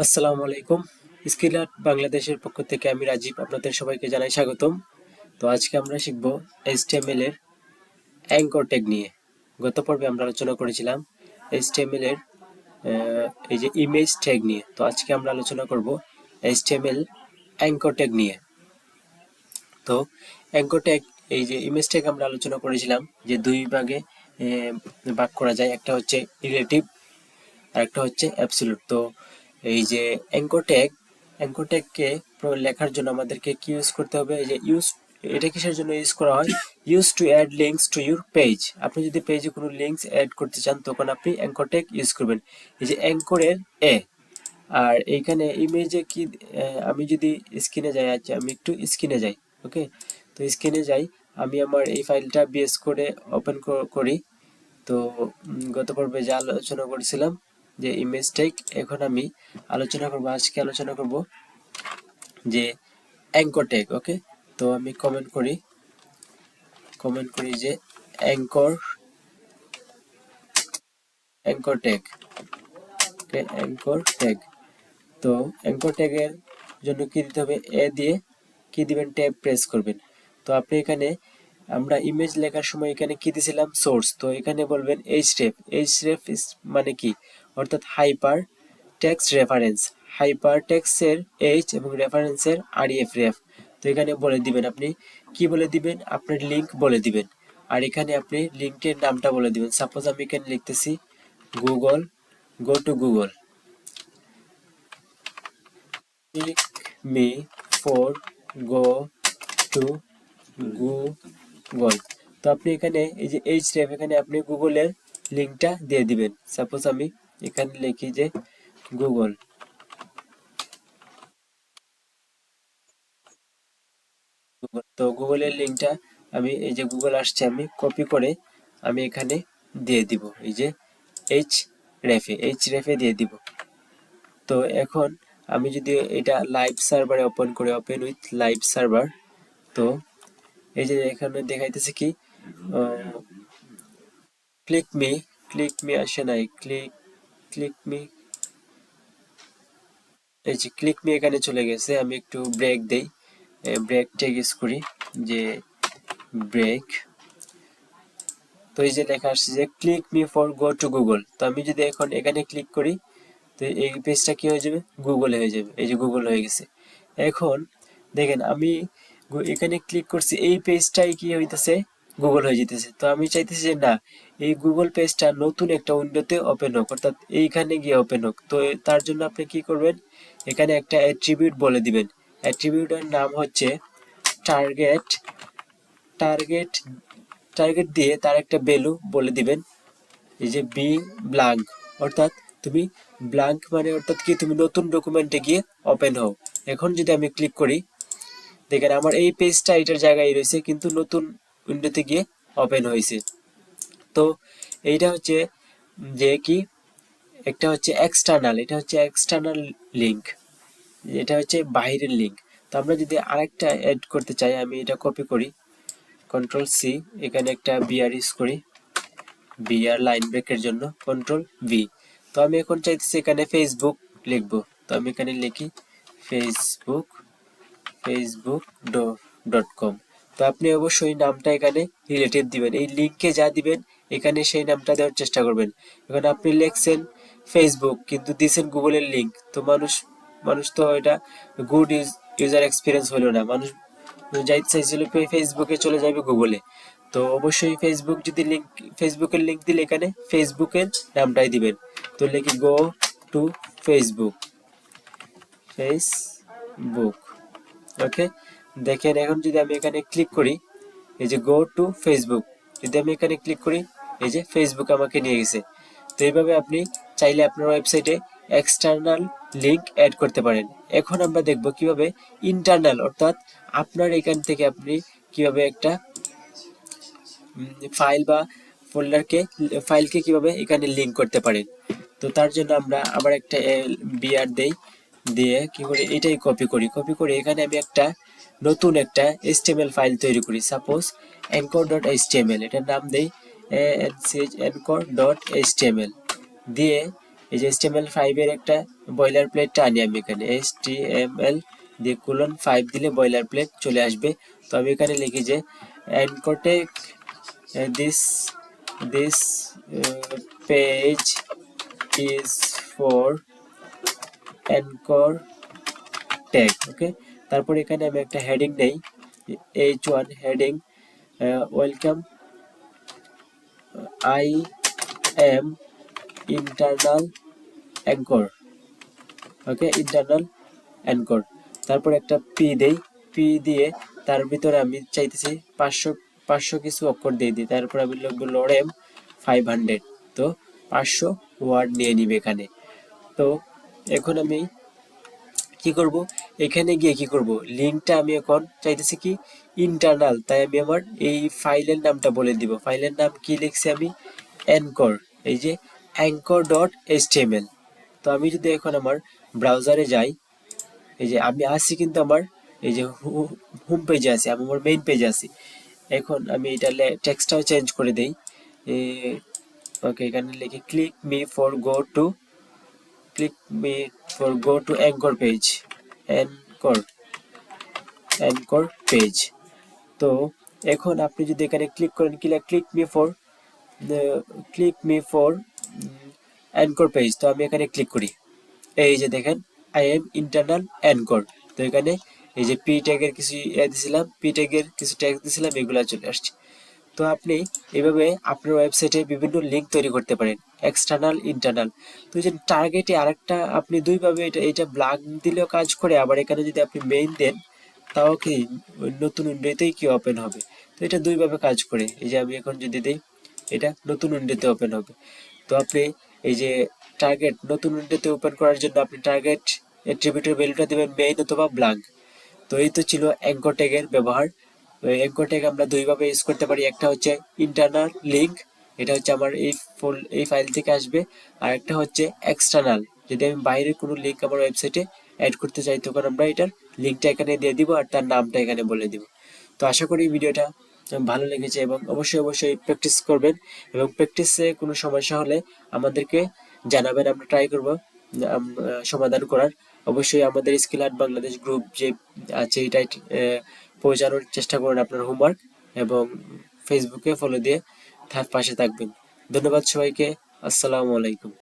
আসসালামু আলাইকুম। Skill art বাংলাদেশের পক্ষ থেকে আমি রাজীব আপনাদের সবাইকে জানাই স্বাগতম। তো আজকে আমরা শিখব HTML এর অ্যাঙ্কর ট্যাগ নিয়ে। গত পর্বে আমরা আলোচনা করেছিলাম HTML এর এই যে ইমেজ ট্যাগ নিয়ে। তো আজকে আমরা আলোচনা করব HTML অ্যাঙ্কর ট্যাগ নিয়ে। তো অ্যাঙ্কর ট্যাগ, এই যে ইমেজ ট্যাগ আমরা আলোচনা করেছিলাম যে দুই ভাগে ভাগ করা যায়, একটা হচ্ছে রিলেটিভ আর একটা হচ্ছে অ্যাবসলিউট। তো এই যে অ্যাঙ্কর ট্যাগকে লেখার জন্য আমাদেরকে কি ইউজ করতে হবে? এই যে এটা কিসের জন্য ইউজ করা হয়? Use to add links to your page. আপনি যদি পেজে কোনো লিঙ্কস অ্যাড করতে চান তখন আপনি অ্যাঙ্কর ট্যাগ ইউজ করবেন। এই যে অ্যাঙ্করের এ, আর এইখানে ইমেজে কি আমি যদি স্ক্রিনে যাই, আচ্ছা আমি একটু স্ক্রিনে যাই। ওকে, তো স্ক্রিনে যাই, আমি আমার এই ফাইলটা বিএস করে ওপেন করি। তো গত পর্বে যা আলোচনা করেছিলাম যে ইমেজ ট্যাগ, এখন আমি আজকে আলোচনা করব যে অ্যাঙ্কর ট্যাগ। ওকে, তো আমি কমেন্ট করি যে অ্যাঙ্কর অ্যাঙ্কর ট্যাগ। ওকে, অ্যাঙ্কর ট্যাগ। তো অ্যাঙ্কর ট্যাগের জন্য কি দিতে হবে? এ দিয়ে কি দিবেন? ট্যাব প্রেস করবেন। তো আপনি এখানে আমরা ইমেজ লেখার সময় এখানে কি দিছিলাম? সোর্স। তো এখানে বলবেন এইচরেফ মানে কি? অর্থাৎ হাইপার টেক্সট রেফারেন্স। হাইপার টেক্সটের এইচ এবং রেফারেন্সের রেফ। তো এখানে বলে দিবেন, আপনি কি বলে দিবেন? আপনার লিংক বলে দিবেন। আর এখানে আপনি লিংকের নামটা বলে দিবেন। সাপোজ আমি এখানে লিখতেছি Google, go to Google, click me for go to Google. তো আপনি এখানে এই যে এইচরেফ, এখানে আপনি গুগলের লিংকটা দিয়ে দিবেন। সাপোজ আমি এখানে লিখি যে গুগল। তো গুগলের লিংকটা আমি এই যে গুগল আসছে, আমি কপি করে আমি এখানে দিয়ে দিব, এই যে এইচ রেফে দিয়ে দিব। তো এখন আমি যদি এটা লাইভ সার্ভারে ওপেন উইথ লাইভ সার্ভার, তো এই যে এখানে দেখাইতেছে কি ক্লিক মি আসে নাই, ক্লিক মি, এই যে ক্লিক মি এখানে চলে গেছে। আমি একটু ব্রেক দেই, ব্রেক ট্যাগ ইউজ করি যে ব্রেক। তো এই যে লেখা আসছে যে click me for go to Google. তো আমি যদি এখন এখানে ক্লিক করি, তো এই পেজটা কি হয়ে যাবে? গুগল হয়ে যাবে। এই যে গুগল হয়ে গেছে। এখন দেখেন আমি এখানে ক্লিক করছি, এই পেজটাই কি হইতেছে? গুগল হয়ে যেতেছে। তো আমি চাইতেছি যে না, এই গুগল পেজটা নতুন একটা উইন্ডোতে ওপেন হোক, অর্থাৎ এইখানে গিয়ে ওপেন হোক। তো তার জন্য আপনি কি করবেন? এখানে একটা অ্যাট্রিবিউট বলে দিবেন। অ্যাট্রিবিউটের নাম হচ্ছে টার্গেট। টার্গেট টার্গেট দিয়ে তার একটা ভ্যালু বলে দিবেন, এই যে বি ব্ল্যাঙ্ক, অর্থাৎ তুমি ব্ল্যাঙ্ক মানে অর্থাৎ কি, তুমি নতুন ডকুমেন্টে গিয়ে ওপেন হও। এখন যদি আমি ক্লিক করি, দেখেন আমার এই পেজটা এটার জায়গায় রয়েছে, কিন্তু নতুন উইন্ডোতে গিয়ে ওপেন হয়েছে। তো এইটা হচ্ছে যে কি, একটা হচ্ছে এক্সটার্নাল, এটা হচ্ছে এক্সটার্নাল লিঙ্ক, এটা হচ্ছে বাইরের লিঙ্ক। তো আমরা যদি আরেকটা অ্যাড করতে চাই, আমি এটা কপি করি, কন্ট্রোল সি, এখানে একটা বিআর ইউজ করি, বিআর লাইন ব্রেকের জন্য কন্ট্রোল ভি। তো আমি এখন চাইতেছি এখানে ফেসবুক লিখবো। তো আমি এখানে লিখি ফেসবুক ফেসবুক ডট কম। তো আপনি অবশ্যই নামটা এখানে রিলেটিভ দিবেন, এই লিঙ্কে যা দিবেন এখানে সেই নামটা দেওয়ার চেষ্টা করবেন। এখন আপনি লিখছেন ফেসবুক কিন্তু দিছেন গুগলের লিঙ্ক, তো মানুষ তো এটা গুড ইউজার এক্সপিরিয়েন্স হলো না। মানুষ যাইতে চাইছিল ফেসবুকে, চলে যাবে গুগলে। তো অবশ্যই ফেসবুকের লিঙ্ক দিলে এখানে ফেসবুকের নামটাই দিবেন। তো লিখি গো টু ফেসবুক, ফেসবুক। ওকে, দেখেন এখন যদি আমি এখানে ক্লিক করি, এই যে গো টু ফেসবুক, যদি আমি এখানে ক্লিক করি, এই যে ফেসবুক আমাকে নিয়ে গেছে। তো এইভাবে আপনি চাইলে আপনার ওয়েবসাইটে এক্সটার্নাল লিঙ্ক অ্যাড করতে পারেন। এখন আমরা দেখব কিভাবে ইন্টারনাল, অর্থাৎ আপনার এখান থেকে আপনি কিভাবে একটা ফাইল বা ফাইলকে কিভাবে এখানে লিঙ্ক করতে পারেন। তো তার জন্য আমরা আবার একটা বিআর দেই, দিয়ে কি করে এটাই কপি করে এখানে আমি একটা নতুন একটা এইচটিএমএল ফাইল তৈরি করি। সাপোজ anchor.html, এটার নাম দেই anchor.html দিয়ে এই যে HTML5 এর একটা বয়লার প্লেটটা আনি আমি এখানে HTML দিয়ে :5 দিলে বয়লার প্লেট চলে আসবে। তো আমি এখানে লিখি যে anchor tag this this page is for anchor tag. Okay, তারপর এখানে আমি একটা হেডিং নেই, H1 heading welcome I am internal anchor. Okay, internal anchor. তারপর একটা পি দেই, পি দিয়ে তার ভিতরে আমি চাইতেছি 500 কিছু অক্ষর দিয়ে দিই। তারপর আমি লিখবো লরেম 500। তো 500 ওয়ার্ড নিয়ে নিবে এখানে। তো এখন আমি কি করব, এখানে গিয়ে কি করব, লিঙ্কটা আমি এখন চাইতেছি কি ইন্টারনাল, তাই আমি আমার এই ফাইলের নামটা বলে দিব। ফাইলের নাম কি লিখছি আমি, অ্যাঙ্কর, এই যে anchor.html। তো আমি যদি এখন আমার ব্রাউজারে যাই, এই যে আমি আসি কিন্তু আমার এই যে হোম পেজে আছি, আমি আমার মেইন পেজে আছি। এখন আমি এটা টেক্সটটাও চেঞ্জ করে দেই। ওকে, এখানে লিখি click me for go to anchor page, anchor anchor page. তো এখন আপনি যদি এখানে ক্লিক করেন, click me for anchor page, তো আমি এখানে ক্লিক করি। এই যে দেখেন আই এম ইন্টারনাল অ্যাঙ্কর। তো এখানে এই যে পি ট্যাগের কিছু দিছিলাম, পি ট্যাগের কিছু ট্যাগ দিছিলাম, এগুলা চলে আসছে। তো আপনি এভাবে আপনার ওয়েবসাইটে বিভিন্ন লিঙ্ক তৈরি করতে পারেন, এক্সটার্নাল ইন্টারনাল। তো এই যে টার্গেটে আরেকটা আপনি দুইভাবে এটা ব্লগ দিলেও কাজ করে, আবার এখানে যদি আপনি মেইন দেন তাও কি নতুন উইন্ডোতেই কি ওপেন হবে। তো এটা দুইভাবে কাজ করে। এই যে আমি এখন যদি দিই, এটা নতুন উইন্ডোতে ওপেন হবে। তো আপনি এই যে টার্গেট নতুন উইন্ডোতে ওপেন করার জন্য আপনি টার্গেট অ্যাট্রিবিউটের ভ্যালুটা দেবেন মেইন অথবা ব্ল্যাঙ্ক। তো এই তো ছিল অ্যাঙ্কর ট্যাগের ব্যবহার। অ্যাঙ্কর ট্যাগ আমরা দুইভাবে ইউজ করতে পারি, একটা হচ্ছে ইন্টারনাল লিঙ্ক, এটা হচ্ছে আমার এই ফাইল থেকে আসবে, আর একটা হচ্ছে এক্সটার্নাল, যদি আমি বাইরের কোনো লিঙ্ক আমার ওয়েবসাইটে অ্যাড করতে চাই তখন আমরা এটার লিঙ্কটা এখানে দিয়ে দিব আর তার নামটা এখানে বলে দিব। তো আশা করি ভিডিওটা ভালো লেগেছে এবং অবশ্যই প্র্যাকটিস করবেন, এবং প্র্যাকটিসে কোনো সমস্যা হলে আমাদেরকে জানাবেন, আমরা ট্রাই করব সমাধান করার। অবশ্যই আমাদের স্কিল আর্ট বাংলাদেশ গ্রুপ যে আছে এটাই পৌঁছানোর চেষ্টা করুন আপনার হোমওয়ার্ক, এবং ফেসবুকে ফলো দিয়ে তার পাশে থাকবেন। ধন্যবাদ সবাইকে। আসসালামু আলাইকুম।